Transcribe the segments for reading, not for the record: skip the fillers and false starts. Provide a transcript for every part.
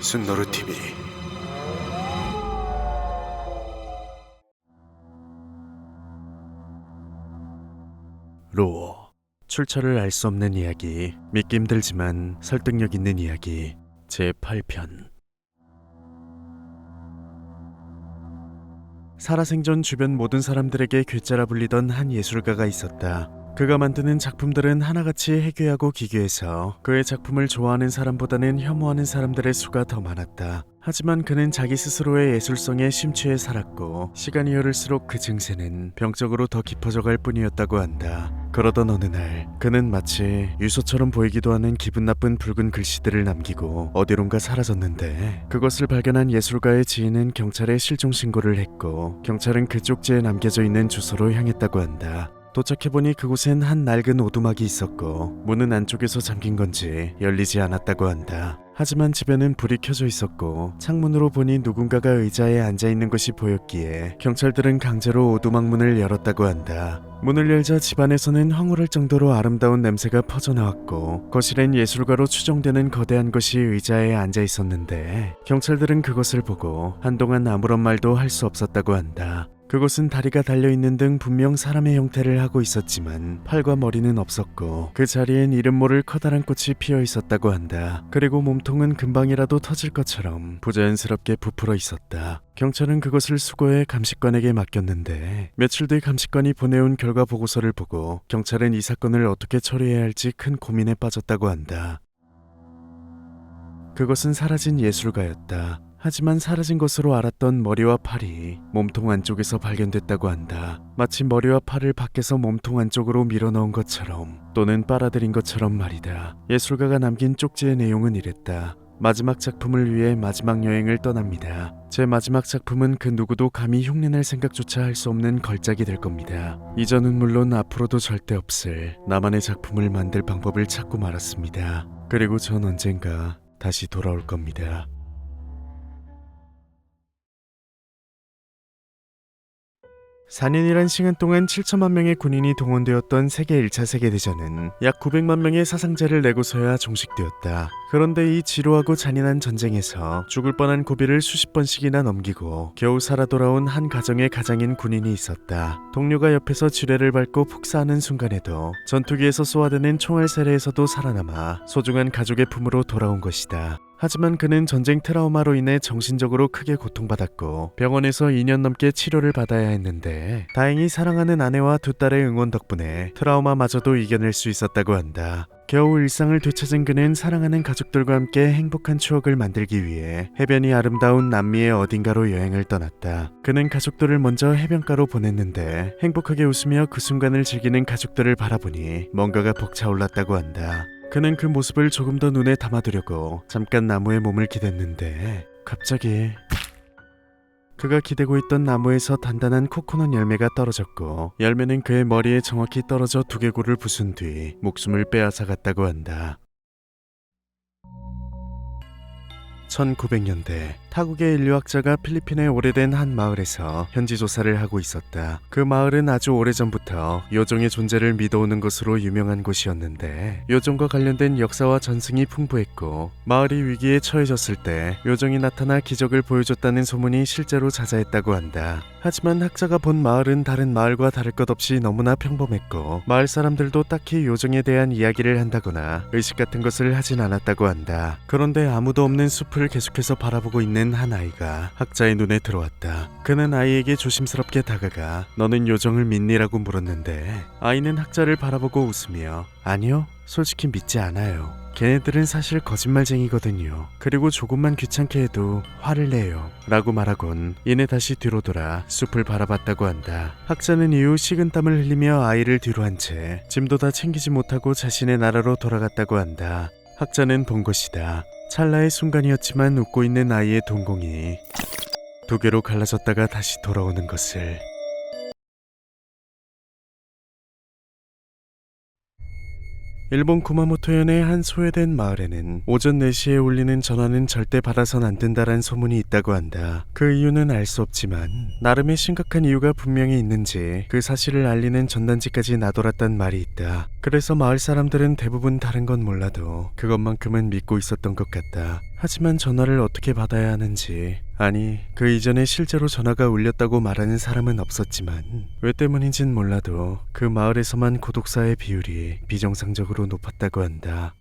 순노르 TV. 로어. 출처를 알 수 없는 이야기, 믿기 힘들지만 설득력 있는 이야기, 제8편. 살아생전 주변 모든 사람들에게 괴짜라 불리던 한 예술가가 있었다. 그가 만드는 작품들은 하나같이 해괴하고 기괴해서 그의 작품을 좋아하는 사람보다는 혐오하는 사람들의 수가 더 많았다. 하지만 그는 자기 스스로의 예술성에 심취해 살았고 시간이 흐를수록 그 증세는 병적으로 더 깊어져 갈 뿐이었다고 한다. 그러던 어느 날 그는 마치 유서처럼 보이기도 하는 기분 나쁜 붉은 글씨들을 남기고 어디론가 사라졌는데, 그것을 발견한 예술가의 지인은 경찰에 실종 신고를 했고 경찰은 그 쪽지에 남겨져 있는 주소로 향했다고 한다. 도착해보니 그곳엔 한 낡은 오두막이 있었고 문은 안쪽에서 잠긴 건지 열리지 않았다고 한다. 하지만 집에는 불이 켜져 있었고 창문으로 보니 누군가가 의자에 앉아있는 것이 보였기에 경찰들은 강제로 오두막 문을 열었다고 한다. 문을 열자 집안에서는 황홀할 정도로 아름다운 냄새가 퍼져나왔고 거실엔 예술가로 추정되는 거대한 것이 의자에 앉아있었는데 경찰들은 그것을 보고 한동안 아무런 말도 할 수 없었다고 한다. 그곳은 다리가 달려있는 등 분명 사람의 형태를 하고 있었지만 팔과 머리는 없었고 그 자리엔 이름 모를 커다란 꽃이 피어 있었다고 한다. 그리고 몸통은 금방이라도 터질 것처럼 부자연스럽게 부풀어 있었다. 경찰은 그것을 수거해 감식관에게 맡겼는데 며칠 뒤 감식관이 보내온 결과 보고서를 보고 경찰은 이 사건을 어떻게 처리해야 할지 큰 고민에 빠졌다고 한다. 그것은 사라진 예술가였다. 하지만 사라진 것으로 알았던 머리와 팔이 몸통 안쪽에서 발견됐다고 한다. 마치 머리와 팔을 밖에서 몸통 안쪽으로 밀어넣은 것처럼, 또는 빨아들인 것처럼 말이다. 예술가가 남긴 쪽지의 내용은 이랬다. 마지막 작품을 위해 마지막 여행을 떠납니다. 제 마지막 작품은 그 누구도 감히 흉내낼 생각조차 할 수 없는 걸작이 될 겁니다. 이전은 물론 앞으로도 절대 없을 나만의 작품을 만들 방법을 찾고 말았습니다. 그리고 전 언젠가 다시 돌아올 겁니다. (4년이란) 시간 동안 7천만 명의 군인이 동원되었던 세계 1차 세계대전은 약 900만 명의 사상자를 내고서야 종식되었다. 그런데 이 지루하고 잔인한 전쟁에서 죽을 뻔한 고비를 수십 번씩이나 넘기고 겨우 살아 돌아온 한 가정의 가장인 군인이 있었다. 동료가 옆에서 지뢰를 밟고 폭사하는 순간에도 전투기에서 쏘아대는 총알 세례에서도 살아남아 소중한 가족의 품으로 돌아온 것이다. 하지만 그는 전쟁 트라우마로 인해 정신적으로 크게 고통받았고 병원에서 2년 넘게 치료를 받아야 했는데 다행히 사랑하는 아내와 두 딸의 응원 덕분에 트라우마마저도 이겨낼 수 있었다고 한다. 겨우 일상을 되찾은 그는 사랑하는 가족들과 함께 행복한 추억을 만들기 위해 해변이 아름다운 남미의 어딘가로 여행을 떠났다. 그는 가족들을 먼저 해변가로 보냈는데 행복하게 웃으며 그 순간을 즐기는 가족들을 바라보니 뭔가가 벅차올랐다고 한다. 그는 그 모습을 조금 더 눈에 담아두려고 잠깐 나무에 몸을 기댔는데 갑자기 그가 기대고 있던 나무에서 단단한 코코넛 열매가 떨어졌고 열매는 그의 머리에 정확히 떨어져 두개골을 부순 뒤 목숨을 빼앗아갔다고 한다. 1900년대 타국의 인류학자가 필리핀의 오래된 한 마을에서 현지 조사를 하고 있었다. 그 마을은 아주 오래전부터 요정의 존재를 믿어오는 것으로 유명한 곳이었는데 요정과 관련된 역사와 전승이 풍부했고 마을이 위기에 처해졌을 때 요정이 나타나 기적을 보여줬다는 소문이 실제로 자자했다고 한다. 하지만 학자가 본 마을은 다른 마을과 다를 것 없이 너무나 평범했고 마을 사람들도 딱히 요정에 대한 이야기를 한다거나 의식 같은 것을 하진 않았다고 한다. 그런데 아무도 없는 숲을 계속해서 바라보고 있는 한 아이가 학자의 눈에 들어왔다. 그는 아이에게 조심스럽게 다가가 너는 요정을 믿니?라고 물었는데 아이는 학자를 바라보고 웃으며 아니요, 솔직히 믿지 않아요. 걔네들은 사실 거짓말쟁이거든요. 그리고 조금만 귀찮게 해도 화를 내요. 라고 말하곤 이내 다시 뒤로 돌아 숲을 바라봤다고 한다. 학자는 이후 식은땀을 흘리며 아이를 뒤로 한 채 짐도 다 챙기지 못하고 자신의 나라로 돌아갔다고 한다. 학자는 본 것이다. 찰나의 순간이었지만 웃고 있는 아이의 동공이 두 개로 갈라졌다가 다시 돌아오는 것을. 일본 구마모토현의 한 소외된 마을에는 오전 4시에 울리는 전화는 절대 받아선 안 된다란 소문이 있다고 한다. 그 이유는 알 수 없지만 나름의 심각한 이유가 분명히 있는지 그 사실을 알리는 전단지까지 나돌았단 말이 있다. 그래서 마을 사람들은 대부분 다른 건 몰라도 그것만큼은 믿고 있었던 것 같다. 하지만 전화를 어떻게 받아야 하는지, 아니 그 이전에 실제로 전화가 울렸다고 말하는 사람은 없었지만 왜 때문인진 몰라도 그 마을에서만 고독사의 비율이 비정상적으로 높았다고 한다.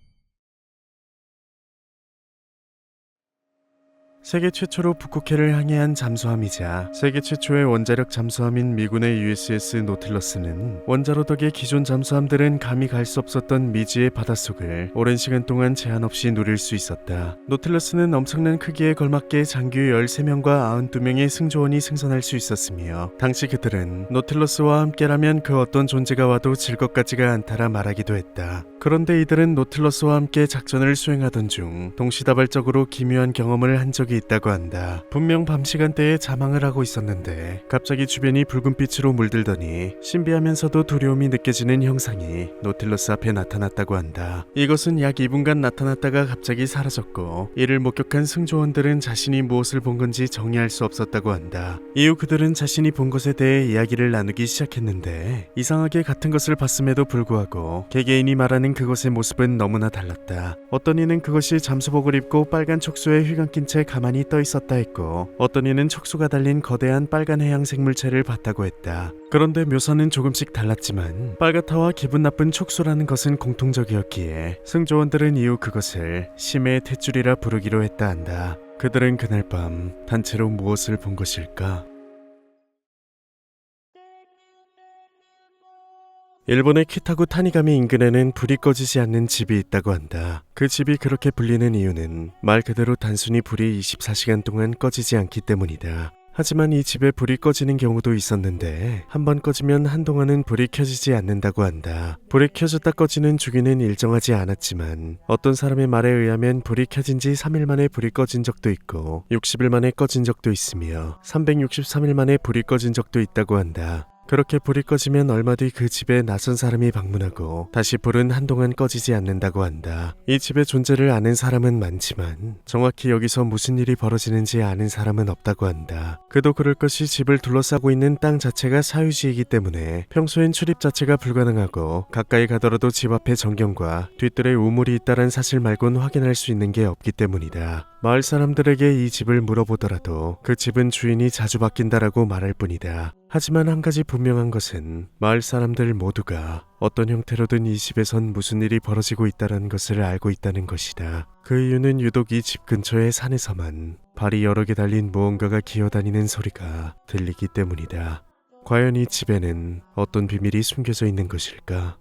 세계 최초로 북극해를 항해한 잠수함이자 세계 최초의 원자력 잠수함인 미군의 USS 노틸러스는 원자로 덕에 기존 잠수함들은 감히 갈 수 없었던 미지의 바닷속을 오랜 시간 동안 제한 없이 누릴 수 있었다. 노틸러스는 엄청난 크기에 걸맞게 장교 13명과 92명의 승조원이 승선할 수 있었으며 당시 그들은 노틸러스와 함께라면 그 어떤 존재가 와도 질 것 같지가 않다라 말하기도 했다. 그런데 이들은 노틸러스와 함께 작전을 수행하던 중 동시다발적으로 기묘한 경험을 한 적이 있다고 한다. 분명 밤 시간대에 자망을 하고 있었는데 갑자기 주변이 붉은빛으로 물들더니 신비하면서도 두려움이 느껴지는 형상이 노틸러스 앞에 나타났다고 한다. 이것은 약 2분간 나타났다가 갑자기 사라졌고 이를 목격한 승조원들은 자신이 무엇을 본 건지 정리할 수 없었다고 한다. 이후 그들은 자신이 본 것에 대해 이야기를 나누기 시작했는데 이상하게 같은 것을 봤음에도 불구하고 개개인이 말하는 그것의 모습은 너무나 달랐다. 어떤 이는 그것이 잠수복을 입고 빨간 촉수에 휘감긴 채 가만히 떠 있었다 했고 어떤 이는 촉수가 달린 거대한 빨간 해양 생물체를 봤다고 했다. 그런데 묘사는 조금씩 달랐지만 빨갛다와 기분 나쁜 촉수라는 것은 공통적이었기에 승조원들은 이후 그것을 심해의 탯줄이라 부르기로 했다 한다. 그들은 그날 밤 단체로 무엇을 본 것일까? 일본의 키타구 타니가미 인근에는 불이 꺼지지 않는 집이 있다고 한다. 그 집이 그렇게 불리는 이유는 말 그대로 단순히 불이 24시간 동안 꺼지지 않기 때문이다. 하지만 이 집에 불이 꺼지는 경우도 있었는데 한번 꺼지면 한동안은 불이 켜지지 않는다고 한다. 불이 켜졌다 꺼지는 주기는 일정하지 않았지만 어떤 사람의 말에 의하면 불이 켜진 지 3일 만에 불이 꺼진 적도 있고 60일 만에 꺼진 적도 있으며 363일 만에 불이 꺼진 적도 있다고 한다. 그렇게 불이 꺼지면 얼마 뒤 그 집에 낯선 사람이 방문하고 다시 불은 한동안 꺼지지 않는다고 한다. 이 집의 존재를 아는 사람은 많지만 정확히 여기서 무슨 일이 벌어지는지 아는 사람은 없다고 한다. 그도 그럴 것이 집을 둘러싸고 있는 땅 자체가 사유지이기 때문에 평소엔 출입 자체가 불가능하고 가까이 가더라도 집 앞에 전경과 뒤뜰에 우물이 있다는 사실 말곤 확인할 수 있는 게 없기 때문이다. 마을 사람들에게 이 집을 물어보더라도 그 집은 주인이 자주 바뀐다라고 말할 뿐이다. 하지만 한 가지 분명한 것은 마을 사람들 모두가 어떤 형태로든 이 집에선 무슨 일이 벌어지고 있다는 것을 알고 있다는 것이다. 그 이유는 유독 이 집 근처의 산에서만 발이 여러 개 달린 무언가가 기어다니는 소리가 들리기 때문이다. 과연 이 집에는 어떤 비밀이 숨겨져 있는 것일까?